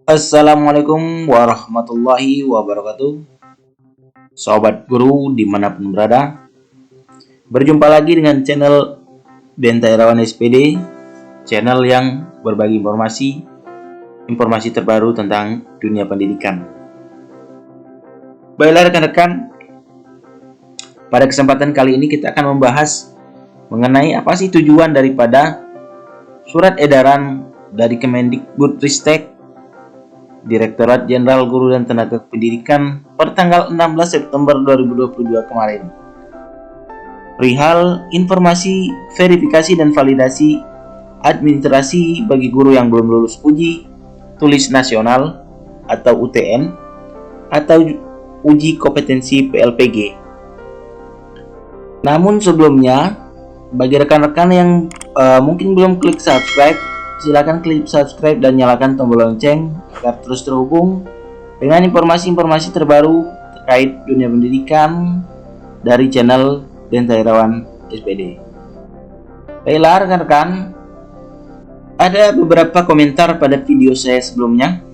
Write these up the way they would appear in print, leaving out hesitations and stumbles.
Assalamualaikum warahmatullahi wabarakatuh. Sobat guru dimanapun berada, berjumpa lagi dengan channel Denta Irawan SPD, channel yang berbagi informasi terbaru tentang dunia pendidikan. Baiklah rekan-rekan, pada kesempatan kali ini kita akan membahas mengenai apa sih tujuan daripada surat edaran dari Kemendikbudristek Direktorat Jenderal Guru dan Tenaga Pendidikan pada tanggal 16 September 2022 kemarin. Perihal informasi verifikasi dan validasi administrasi bagi guru yang belum lulus uji tulis nasional atau UTN atau uji kompetensi PLPG. Namun sebelumnya, bagi rekan-rekan yang mungkin belum klik subscribe, silakan klik subscribe dan nyalakan tombol lonceng agar terus terhubung dengan informasi-informasi terbaru terkait dunia pendidikan dari channel Denta Irawan SPD. Baiklah rekan-rekan, ada beberapa komentar pada video saya sebelumnya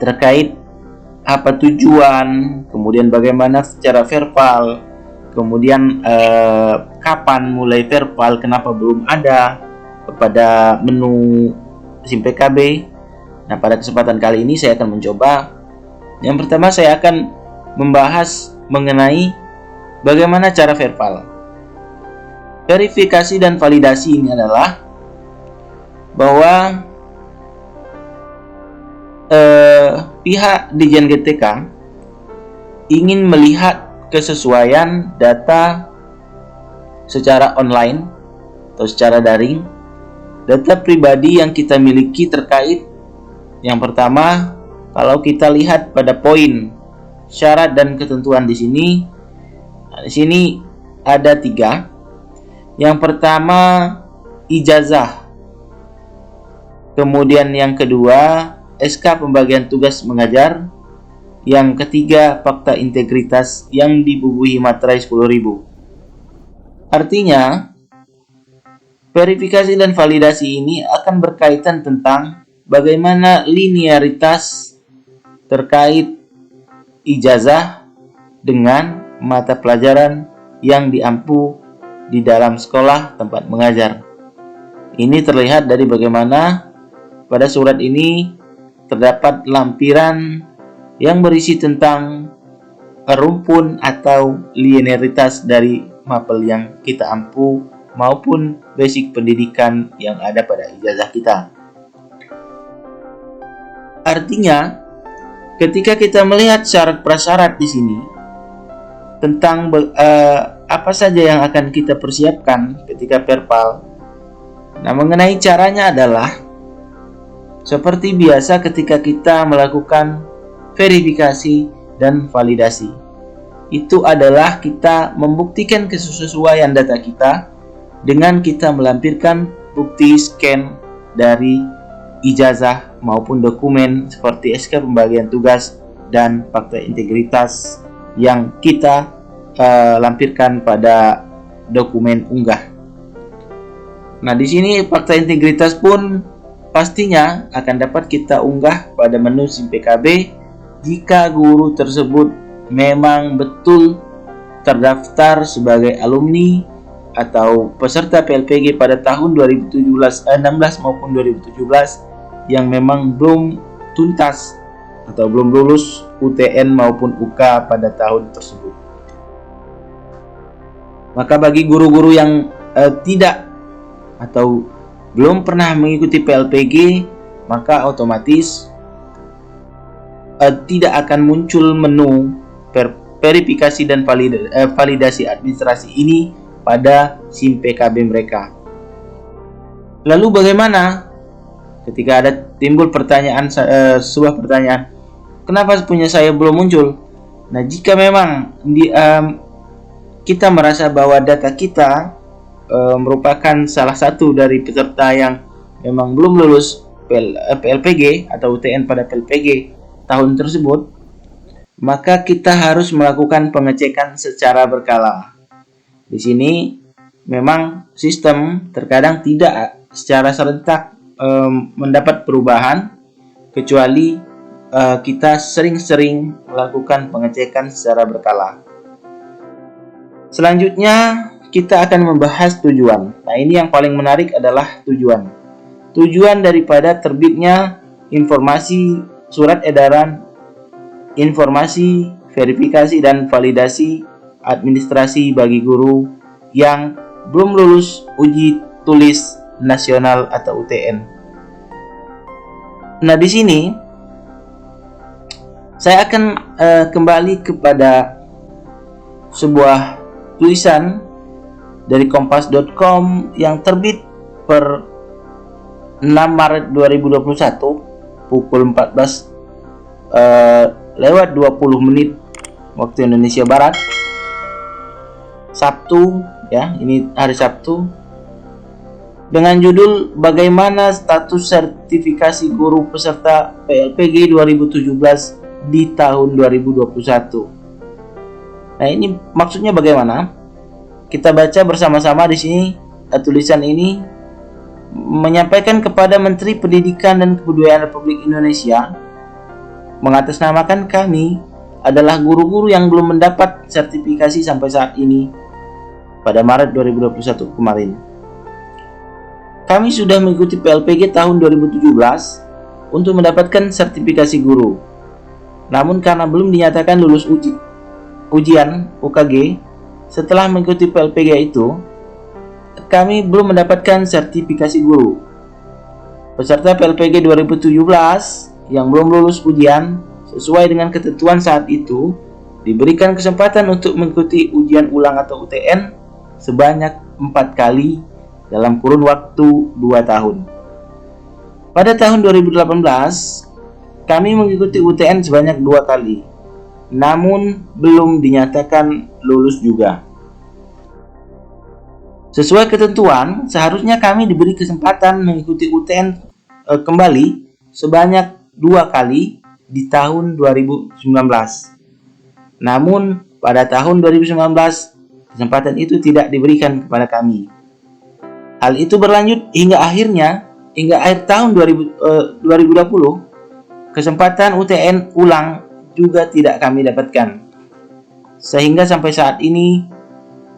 terkait apa tujuan, kemudian bagaimana secara verbal, kemudian kapan mulai verbal, kenapa belum ada pada menu SIM PKB. Nah, pada kesempatan kali ini saya akan mencoba. Yang pertama, saya akan membahas mengenai bagaimana cara verbal. Verifikasi dan validasi ini adalah bahwa pihak Dijen GTK ingin melihat kesesuaian data secara online atau secara daring, data pribadi yang kita miliki terkait. Yang pertama, kalau kita lihat pada poin syarat dan ketentuan di sini ada 3. Yang pertama, ijazah. Kemudian yang kedua, SK pembagian tugas mengajar. Yang ketiga, fakta integritas yang dibubuhi materai 10.000. Artinya, verifikasi dan validasi ini akan berkaitan tentang bagaimana linearitas terkait ijazah dengan mata pelajaran yang diampu di dalam sekolah tempat mengajar. Ini terlihat dari bagaimana pada surat ini terdapat lampiran yang berisi tentang rumpun atau linearitas dari mapel yang kita ampu maupun basic pendidikan yang ada pada ijazah kita. Artinya, ketika kita melihat syarat prasyarat di sini tentang apa saja yang akan kita persiapkan ketika verbal. Nah, mengenai caranya adalah seperti biasa ketika kita melakukan verifikasi dan validasi. Itu adalah kita membuktikan kesesuaian data kita dengan kita melampirkan bukti scan dari ijazah maupun dokumen seperti SK pembagian tugas dan fakta integritas yang kita lampirkan pada dokumen unggah. Nah, di sini fakta integritas pun pastinya akan dapat kita unggah pada menu SIM PKB jika guru tersebut memang betul terdaftar sebagai alumni atau peserta PLPG pada tahun 2016 maupun 2017 yang memang belum tuntas atau belum lulus UTN maupun UK pada tahun tersebut. Maka bagi guru-guru yang tidak atau belum pernah mengikuti PLPG, maka otomatis tidak akan muncul menu verifikasi dan validasi administrasi ini pada SIM PKB mereka. Lalu bagaimana ketika ada timbul sebuah pertanyaan, kenapa punya saya belum muncul? Nah, jika memang kita merasa bahwa data kita merupakan salah satu dari peserta yang memang belum lulus PLPG atau UTN pada PLPG tahun tersebut, maka kita harus melakukan pengecekan secara berkala. Di sini memang sistem terkadang tidak secara serentak mendapat perubahan kecuali kita sering-sering melakukan pengecekan secara berkala. Selanjutnya kita akan membahas tujuan. Nah, ini yang paling menarik adalah tujuan. Tujuan daripada terbitnya informasi surat edaran, informasi, verifikasi dan validasi administrasi bagi guru yang belum lulus uji tulis nasional atau UTN. Nah, di sini saya akan kembali kepada sebuah tulisan dari kompas.com yang terbit per 6 Maret 2021 pukul 14 lewat 20 menit waktu Indonesia Barat, Sabtu ya, ini hari Sabtu, dengan judul bagaimana status sertifikasi guru peserta PLPG 2017 di tahun 2021. Nah, ini maksudnya bagaimana? Kita baca bersama-sama di sini. Tulisan ini menyampaikan kepada Menteri Pendidikan dan Kebudayaan Republik Indonesia, mengatasnamakan kami adalah guru-guru yang belum mendapat sertifikasi sampai saat ini pada Maret 2021 kemarin. Kami sudah mengikuti PLPG tahun 2017 untuk mendapatkan sertifikasi guru. Namun karena belum dinyatakan lulus ujian UKG setelah mengikuti PLPG itu, kami belum mendapatkan sertifikasi guru. Peserta PLPG 2017 yang belum lulus ujian sesuai dengan ketentuan saat itu diberikan kesempatan untuk mengikuti ujian ulang atau UTN sebanyak 4 kali dalam kurun waktu 2 tahun. Pada tahun 2018, kami mengikuti UTN sebanyak 2 kali, namun belum dinyatakan lulus juga. Sesuai ketentuan, seharusnya kami diberi kesempatan mengikuti UTN kembali sebanyak 2 kali di tahun 2019. Namun, pada tahun 2019, kesempatan itu tidak diberikan kepada kami. Hal itu berlanjut hingga akhir tahun 2020, kesempatan UTN ulang juga tidak kami dapatkan. Sehingga sampai saat ini,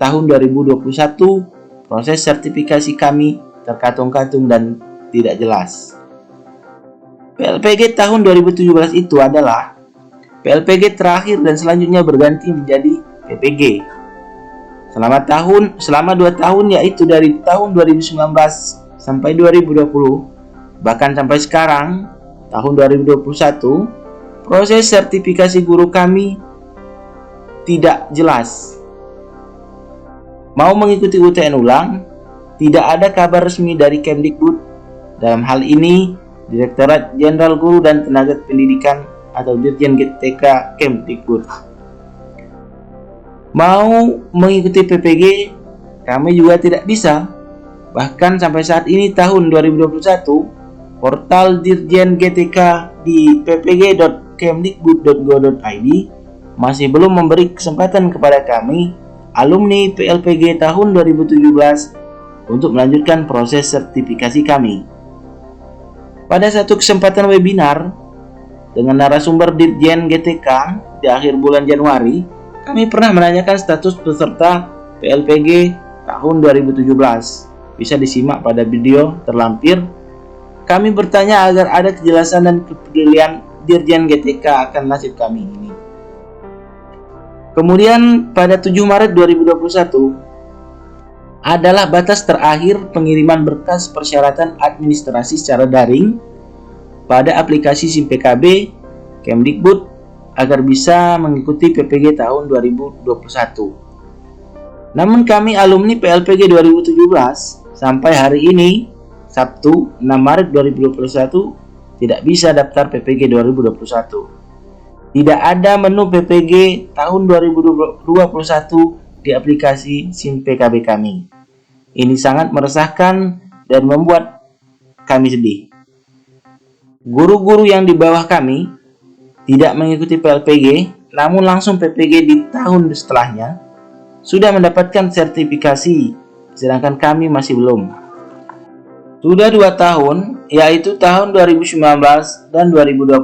tahun 2021, proses sertifikasi kami terkatung-katung dan tidak jelas. PLPG tahun 2017 itu adalah PLPG terakhir dan selanjutnya berganti menjadi PPG. Selama 2 tahun, yaitu dari tahun 2019 sampai 2020, bahkan sampai sekarang, tahun 2021, proses sertifikasi guru kami tidak jelas. Mau mengikuti UTN ulang, tidak ada kabar resmi dari Kemdikbud. Dalam hal ini, Direktorat Jenderal Guru dan Tenaga Pendidikan atau Dirjen GTK Kemdikbud. Mau mengikuti PPG, kami juga tidak bisa. Bahkan sampai saat ini tahun 2021, portal Dirjen GTK di ppg.kemdikbud.go.id masih belum memberi kesempatan kepada kami, alumni PLPG tahun 2017, untuk melanjutkan proses sertifikasi kami. Pada satu kesempatan webinar dengan narasumber Dirjen GTK di akhir bulan Januari, kami pernah menanyakan status peserta PLPG tahun 2017. Bisa disimak pada video terlampir. Kami bertanya agar ada kejelasan dan kepedulian Dirjen GTK akan nasib kami ini. Kemudian pada 7 Maret 2021 adalah batas terakhir pengiriman berkas persyaratan administrasi secara daring pada aplikasi SIM PKB Kemdikbud agar bisa mengikuti PPG tahun 2021. Namun kami alumni PLPG 2017 sampai hari ini, Sabtu 6 Maret 2021, tidak bisa daftar PPG 2021. Tidak ada menu PPG tahun 2021 di aplikasi SIM PKB kami. Ini sangat meresahkan dan membuat kami sedih. Guru-guru yang di bawah kami tidak mengikuti PLPG, namun langsung PPG di tahun setelahnya sudah mendapatkan sertifikasi, sedangkan kami masih belum. Sudah 2 tahun, yaitu tahun 2019 dan 2020,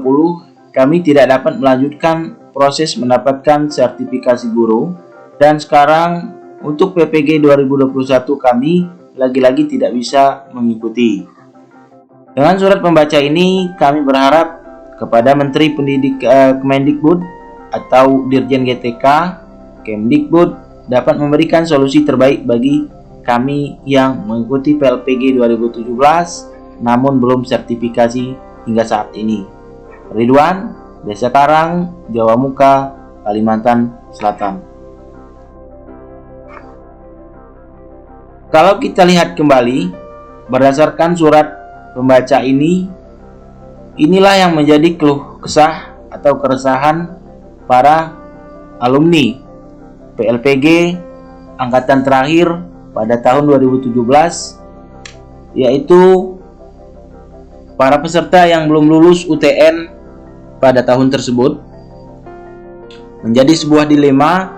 kami tidak dapat melanjutkan proses mendapatkan sertifikasi guru, dan sekarang untuk PPG 2021 kami lagi-lagi tidak bisa mengikuti. Dengan surat pembaca ini, kami berharap kepada Menteri Kemendikbud atau Dirjen GTK Kemdikbud dapat memberikan solusi terbaik bagi kami yang mengikuti PLPG 2017 namun belum sertifikasi hingga saat ini. Ridwan, Desa Karang, Jawa Muka, Kalimantan Selatan. Kalau kita lihat kembali, berdasarkan surat pembaca ini, inilah yang menjadi keluh kesah atau keresahan para alumni PLPG angkatan terakhir pada tahun 2017, yaitu para peserta yang belum lulus UTN pada tahun tersebut. Menjadi sebuah dilema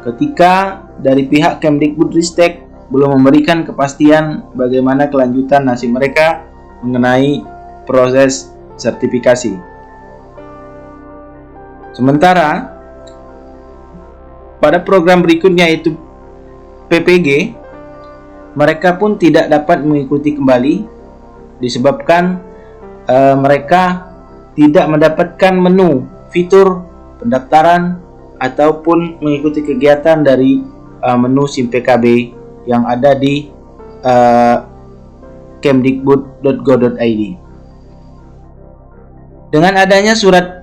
ketika dari pihak Kemdikbudristek belum memberikan kepastian bagaimana kelanjutan nasib mereka mengenai proses sertifikasi. Sementara pada program berikutnya yaitu PPG, mereka pun tidak dapat mengikuti kembali disebabkan mereka tidak mendapatkan menu fitur pendaftaran ataupun mengikuti kegiatan dari menu SIM PKB yang ada di kemdikbud.go.id. Dengan adanya surat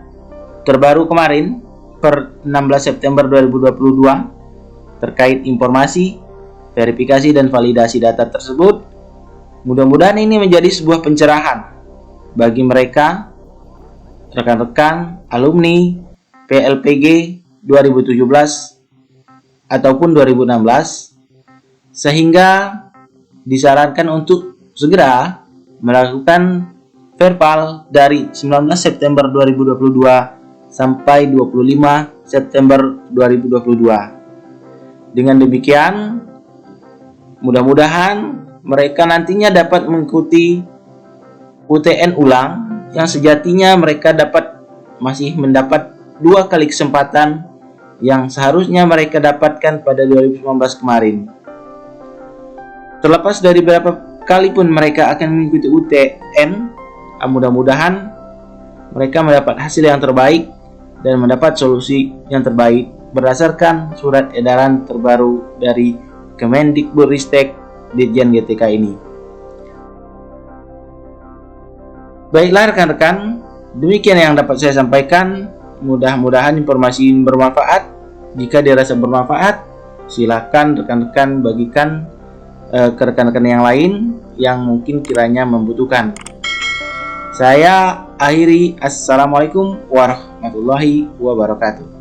terbaru kemarin per 16 September 2022 terkait informasi, verifikasi dan validasi data tersebut, mudah-mudahan ini menjadi sebuah pencerahan bagi mereka rekan-rekan alumni PLPG 2017 ataupun 2016, sehingga disarankan untuk segera melakukan verbal dari 19 September 2022 sampai 25 September 2022. Dengan demikian, mudah-mudahan mereka nantinya dapat mengikuti UTN ulang yang sejatinya mereka masih mendapat 2 kali kesempatan yang seharusnya mereka dapatkan pada 2019 kemarin. Terlepas dari berapa kali pun mereka akan mengikuti UTN, mudah-mudahan mereka mendapat hasil yang terbaik dan mendapat solusi yang terbaik berdasarkan surat edaran terbaru dari Kemendikbudristek Dirjen GTK ini. Baiklah rekan-rekan, demikian yang dapat saya sampaikan. Mudah-mudahan informasi ini bermanfaat. Jika dirasa bermanfaat, silakan rekan-rekan bagikan ke rekan-rekan yang lain yang mungkin kiranya membutuhkan. Saya akhiri, assalamualaikum warahmatullahi wabarakatuh.